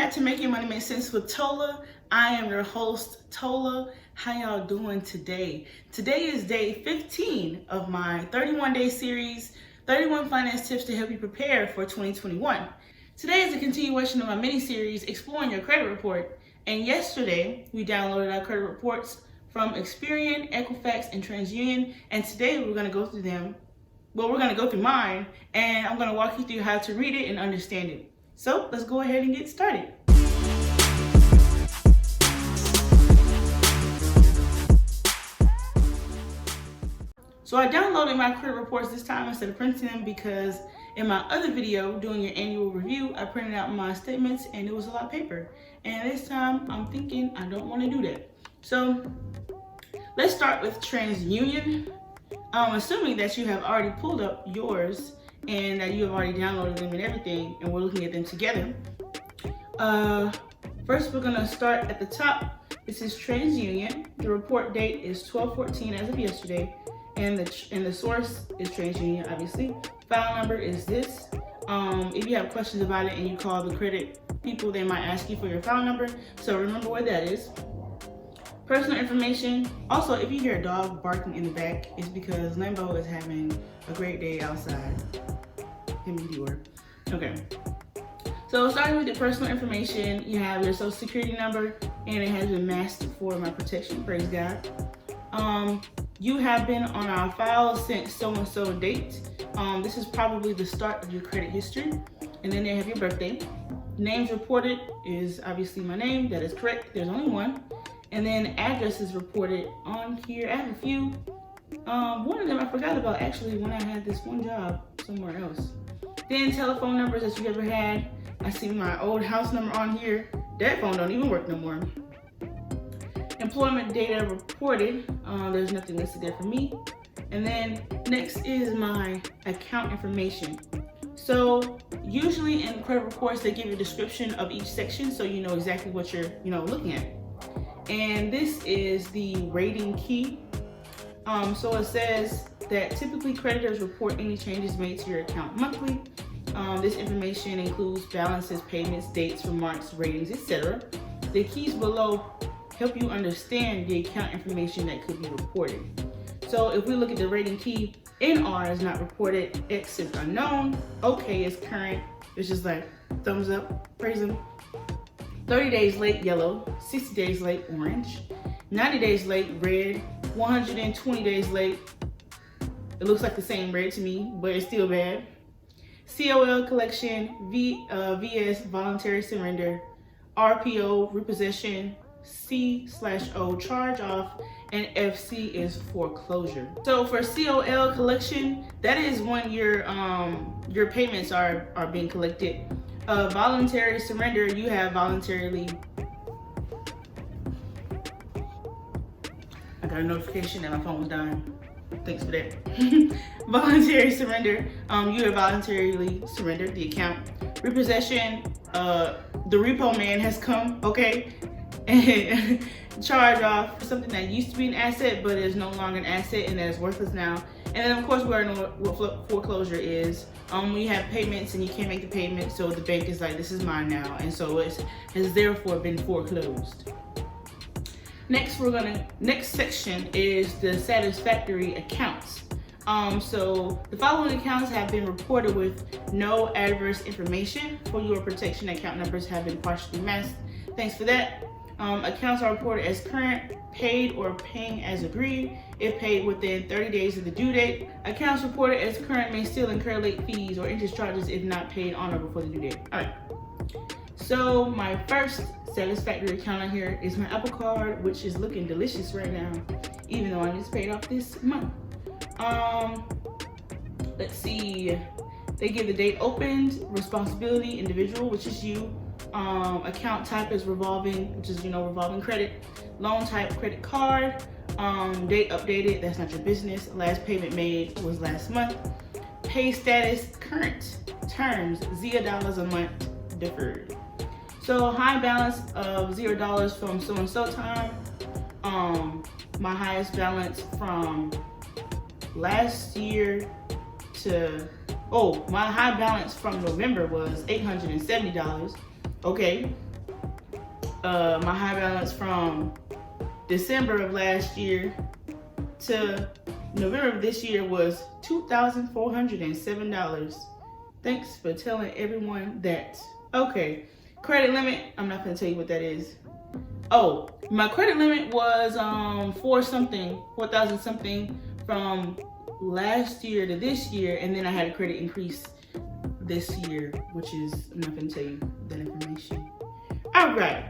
back to Making Money Make Sense with Tola. I am your host, Tola. How y'all doing today? Today is day 15 of my 31-day series, 31 finance tips to help you prepare for 2021. Today is a continuation of my mini-series, Exploring Your Credit Report. And yesterday, we downloaded our credit reports from Experian, Equifax, and TransUnion. And today, we're going to go through them. Well, we're going to go through mine, and I'm going to walk you through how to read it and understand it. So let's go ahead and get started. So I downloaded my credit reports this time instead of printing them because in my other video doing your annual review, I printed out my statements and it was a lot of paper. And this time I'm thinking I don't want to do that. So let's start with TransUnion. I'm assuming that you have already pulled up yours and that you have already downloaded them and everything, and we're looking at them together. First, we're gonna start at the top. This is TransUnion. The report date is 12/14 as of yesterday, and the source is TransUnion, obviously. File number is this. If you have questions about it and you call the credit people, they might ask you for your file number, so remember what that is. Personal information. Also, if you hear a dog barking in the back, it's because Limbo is having a great day outside. Him and Dior. Okay. So starting with the personal information, you have your social security number, and it has been masked for my protection, praise God. You have been on our file since so-and-so date. This is probably the start of your credit history. And then they have your birthday. Names reported is obviously my name, that is correct, there's only one. And then address is reported on here. I have a few. One of them I forgot about actually when I had this one job somewhere else. Then telephone numbers that you ever had. I see my old house number on here. That phone don't even work no more. Employment data reported. There's nothing listed there for me. And then next is my account information. So usually in credit reports, they give you a description of each section so you know exactly what you're looking at. And this is the rating key. So it says that typically creditors report any changes made to your account monthly. This information includes balances, payments, dates, remarks, ratings, etc. The keys below help you understand the account information that could be reported. So if we look at the rating key, NR is not reported, X is unknown, OK is current, it's just like thumbs up, praise them. 30 days late, yellow. 60 days late, orange. 90 days late, red. 120 days late, it looks like the same red to me, but it's still bad. COL collection, VS voluntary surrender, RPO repossession, C/O charge off, and FC is foreclosure. So for COL collection, that is when your payments are being collected. Voluntary surrender, you have voluntarily. I got a notification that my phone was dying. Thanks for that. Voluntary surrender, you have voluntarily surrendered the account. Repossession, the repo man has come, okay? And charge off, something that used to be an asset but is no longer an asset and that is worthless now. And then of course we already know what foreclosure is. When you have payments and you can't make the payment, so the bank is like, this is mine now, and so it has therefore been foreclosed. Next section is the satisfactory accounts. So the following accounts have been reported with no adverse information. For your protection, account numbers have been partially masked. Thanks for that. Accounts are reported as current, paid, or paying as agreed if paid within 30 days of the due date. Accounts reported as current may still incur late fees or interest charges if not paid on or before the due date. All right. So my first satisfactory account on here is my Apple Card, which is looking delicious right now, even though I just paid off this month. Let's see. They give the date opened, responsibility, individual, which is you. Account type is revolving, which is revolving credit. Loan type, credit card. Date updated, that's not your business. Last payment made was last month. Pay status, current. Terms, $0 a month, deferred. So high balance of $0 from so and so time. My highest balance from last year to my high balance from November was $870. Okay, my high balance from December of last year to November of this year was $2,407. Thanks for telling everyone that. Okay, credit limit, I'm not gonna tell you what that is. Oh, my credit limit was 4,000 something from last year to this year, and then I had a credit increase this year, which is, I'm not gonna tell you that information. All right,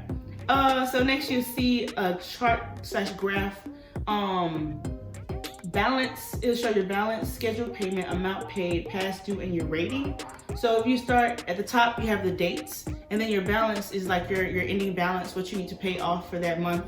so next you'll see a chart/graph. Balance, it'll show your balance, scheduled payment, amount paid, past due, and your rating. So if you start at the top, you have the dates, and then your balance is like your ending balance, what you need to pay off for that month.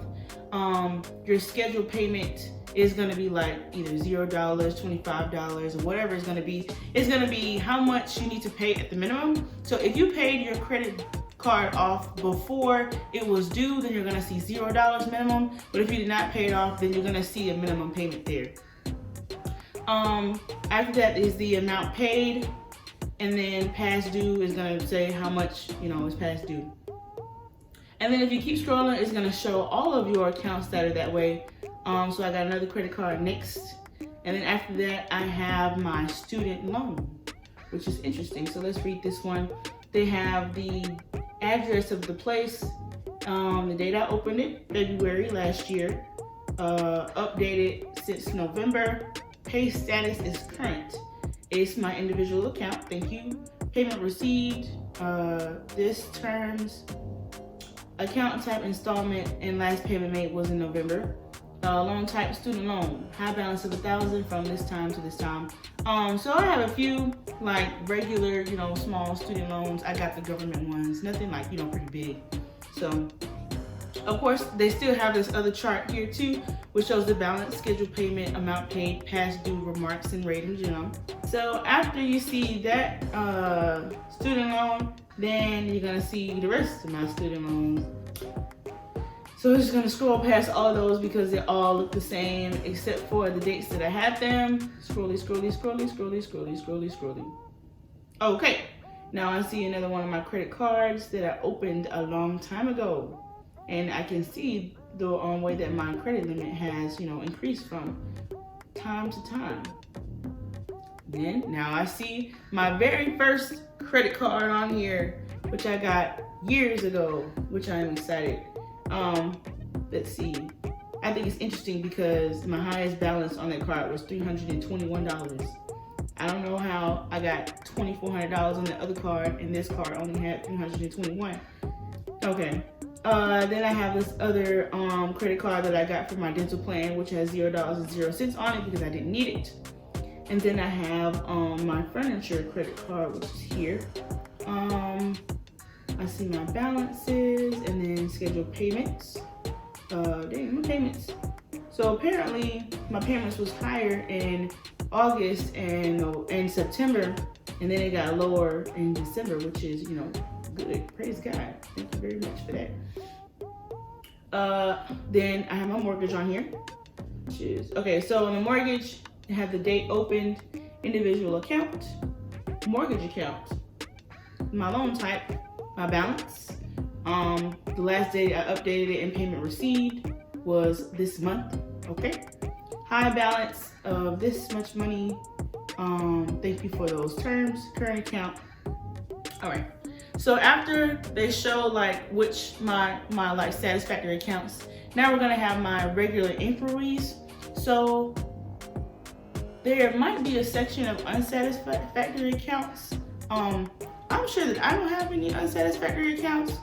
Your scheduled payment is gonna be like either $0, $25, or whatever it's gonna be. It's gonna be how much you need to pay at the minimum. So if you paid your credit card off before it was due, then you're gonna see $0 minimum. But if you did not pay it off, then you're gonna see a minimum payment there. After that is the amount paid, and then past due is gonna say how much is past due. And then if you keep scrolling, it's gonna show all of your accounts that are that way. So I got another credit card next, and then after that I have my student loan, which is interesting. So let's read this one. They have the address of the place, the date I opened it, February last year, updated since November. Pay status is current. It's my individual account, thank you. Payment received, this terms, account type installment, and last payment made was in November. Loan type student loan, high balance of 1,000 from this time to this time. So I have a few like regular, small student loans. I got the government ones, nothing like, pretty big. So of course they still have this other chart here too, which shows the balance, scheduled payment, amount paid, past due, remarks, and ratings, So after you see that student loan, then you're gonna see the rest of my student loans. So we're just gonna scroll past all of those because they all look the same except for the dates that I had them. Scrolly. Okay, now I see another one of my credit cards that I opened a long time ago. And I can see the way that my credit limit has, increased from time to time. Then now I see my very first credit card on here, which I got years ago, which I am excited. Let's see. I think it's interesting because my highest balance on that card was $321. I don't know how I got $2,400 on the other card and this card only had $321. Okay. Then I have this other credit card that I got for my dental plan, which has $0.00 on it because I didn't need it. And then I have my furniture credit card, which is here. I see my balances and then scheduled payments. Dang, my payments. So apparently my payments was higher in August and September, and then it got lower in December, which is, good. Praise God. Thank you very much for that. Then I have my mortgage on here, which is, okay, so on the mortgage, I have the date opened, individual account, mortgage account, my loan type, my balance. The last day I updated it and payment received was this month, okay? High balance of this much money. Thank you for those terms, current account. All right. So after they show like which my like satisfactory accounts, now we're gonna have my regular inquiries. So there might be a section of unsatisfactory accounts. I'm sure that I don't have any unsatisfactory accounts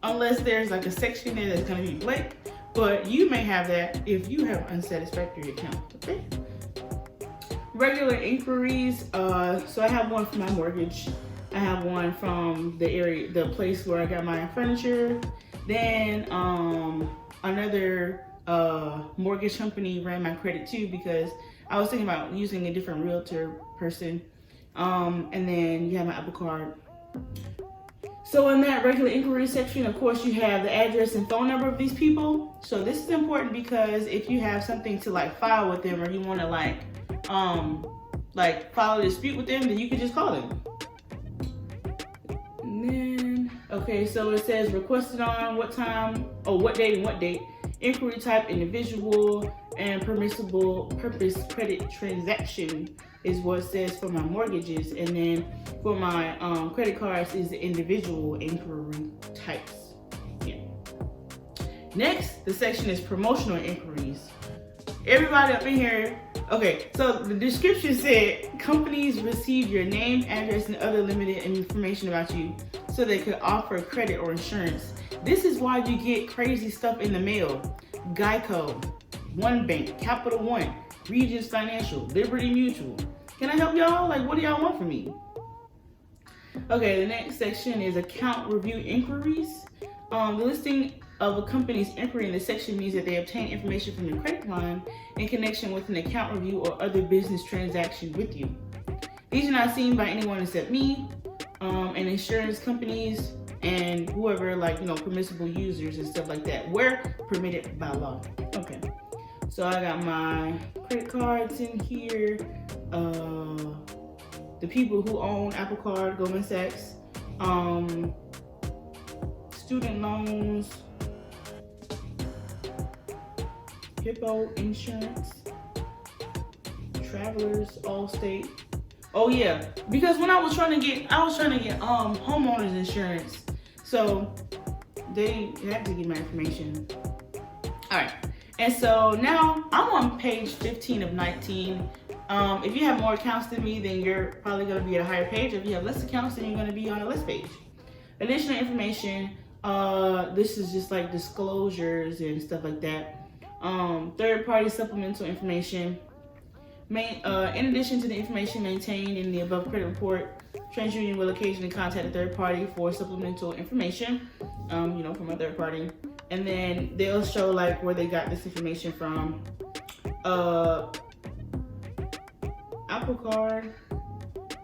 unless there's like a section there that's gonna be blank, but you may have that if you have unsatisfactory accounts, okay? Regular inquiries, so I have one for my mortgage. I have one from the place where I got my furniture. Then another mortgage company ran my credit too because I was thinking about using a different realtor person. And then you have my Apple Card. So in that regular inquiry section, of course, you have the address and phone number of these people. So this is important because if you have something to like file with them or you want to like file a dispute with them, then you can just call them. And then, okay. Okay, so it says requested on what time, what date and what date. Inquiry type individual, and permissible purpose credit transaction is what it says for my mortgages. And then for my credit cards is the individual inquiry types. Yeah. Next, the section is promotional inquiries. Everybody up in here. Okay, so the description said companies receive your name, address, and other limited information about you so they could offer credit or insurance. This is why you get crazy stuff in the mail. Geico, One Bank, Capital One, Regions Financial, Liberty Mutual. Can I help y'all? Like, what do y'all want from me? Okay, the next section is account review inquiries. The listing of a company's inquiry in this section means that they obtain information from your credit line in connection with an account review or other business transaction with you. These are not seen by anyone except me, and insurance companies, and whoever, like, permissible users and stuff like that. We're permitted by law. Okay, so I got my credit cards in here. The people who own Apple Card, Goldman Sachs, student loans, Hippo Insurance, Travelers, Allstate. Oh yeah, because when I was trying to get homeowners insurance, so they had to get my information. All right, and so now I'm on page 15 of 19. If you have more accounts than me, then you're probably going to be at a higher page. If you have less accounts, then you're going to be on a less page. Additional information. This is just like disclosures and stuff like that. Third-party supplemental information. In addition to the information maintained in the above credit report, TransUnion will occasionally contact a third party for supplemental information, from a third party. And then they'll show like where they got this information from. Apple Card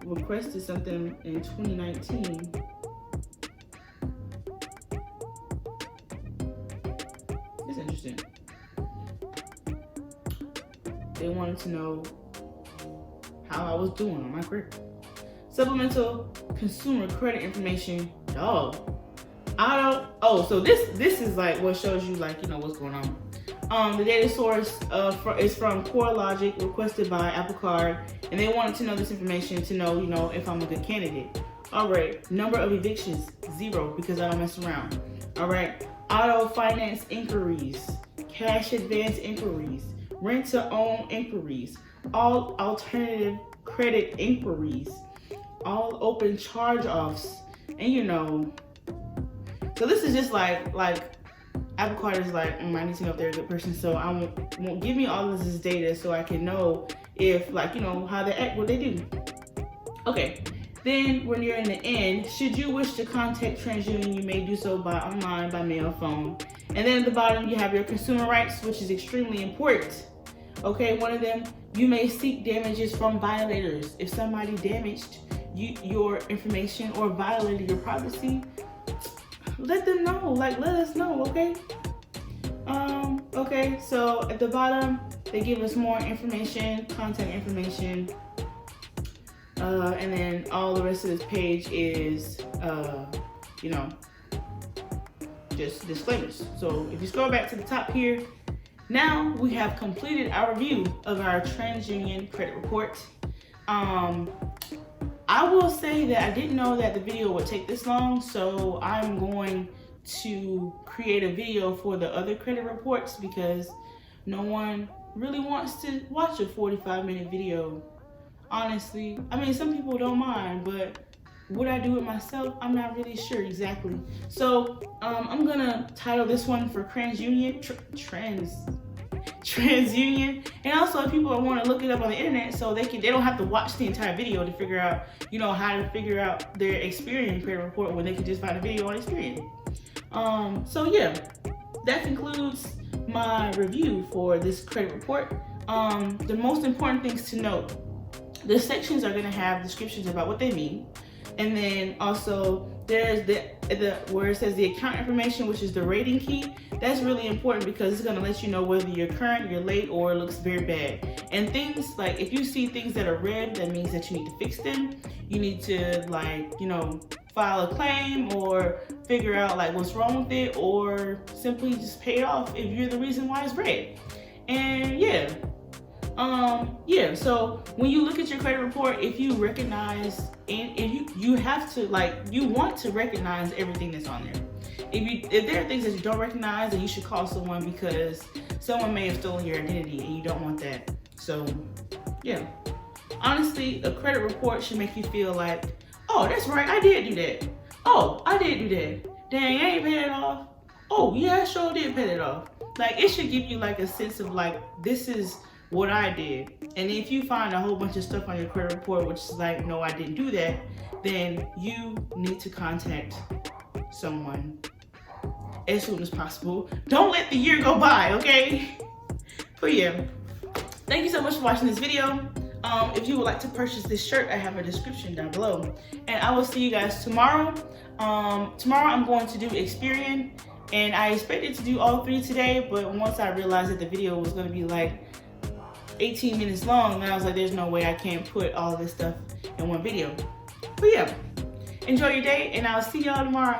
requested something in 2019. It's interesting. They wanted to know how I was doing on my credit. Supplemental consumer credit information, dog. So this is like what shows you like, what's going on. The data source is from CoreLogic, requested by Apple Card, and they wanted to know this information to know, if I'm a good candidate. All right, number of evictions, 0, because I don't mess around. All right, auto finance inquiries, cash advance inquiries, rent to own inquiries, all alternative credit inquiries, all open charge-offs, and so this is just like Apple Card is like, I need to know if they're a good person, so I won't give me all of this data so I can know if how they act, what they do. Okay, then when you're in the end, should you wish to contact TransUnion, you may do so by online, by mail, phone. And then at the bottom, you have your consumer rights, which is extremely important. Okay, one of them, you may seek damages from violators. If somebody damaged your information or violated your privacy, let them know, let us know, okay? Okay, so at the bottom, they give us more information, contact information, and then all the rest of this page is, just disclaimers. So if you scroll back to the top here, now we have completed our review of our TransUnion credit report. I will say that I didn't know that the video would take this long, so I'm going to create a video for the other credit reports because no one really wants to watch a 45-minute video. Honestly, I mean, some people don't mind, but would I do it myself? I'm not really sure exactly. So I'm gonna title this one for TransUnion, TransUnion, and also if people want to look it up on the internet, so they don't have to watch the entire video to figure out, how to figure out their Experian credit report when they can just find a video on Experian. So yeah, that concludes my review for this credit report. The most important things to note: the sections are going to have descriptions about what they mean, and then also there's the where it says the account information, which is the rating key. That's really important because it's gonna let you know whether you're current, you're late, or it looks very bad. And things like, if you see things that are red, that means that you need to fix them. You need to, like, you know, file a claim or figure out like what's wrong with it, or simply just pay it off if you're the reason why it's red. And yeah. So when you look at your credit report, if you recognize, and if you have to, like, you want to recognize everything that's on there. If there are things that you don't recognize, then you should call someone, because someone may have stolen your identity and you don't want that. So yeah, honestly, a credit report should make you feel like, oh, that's right, I did do that. Oh, I did do that. Dang, I ain't paid it off. Oh yeah, I sure did pay it off. Like, it should give you like a sense of like, this is what I did. And if you find a whole bunch of stuff on your credit report which is like, no, I didn't do that, then you need to contact someone as soon as possible. Don't let the year go by, okay? But yeah, thank you so much for watching this video. If you would like to purchase this shirt, I have a description down below. And I will see you guys tomorrow. Tomorrow I'm going to do Experian, and I expected to do all 3 today, but once I realized that the video was going to be like 18 minutes long, and I was like, there's no way I can't put all of this stuff in one video. But yeah, enjoy your day, and I'll see y'all tomorrow.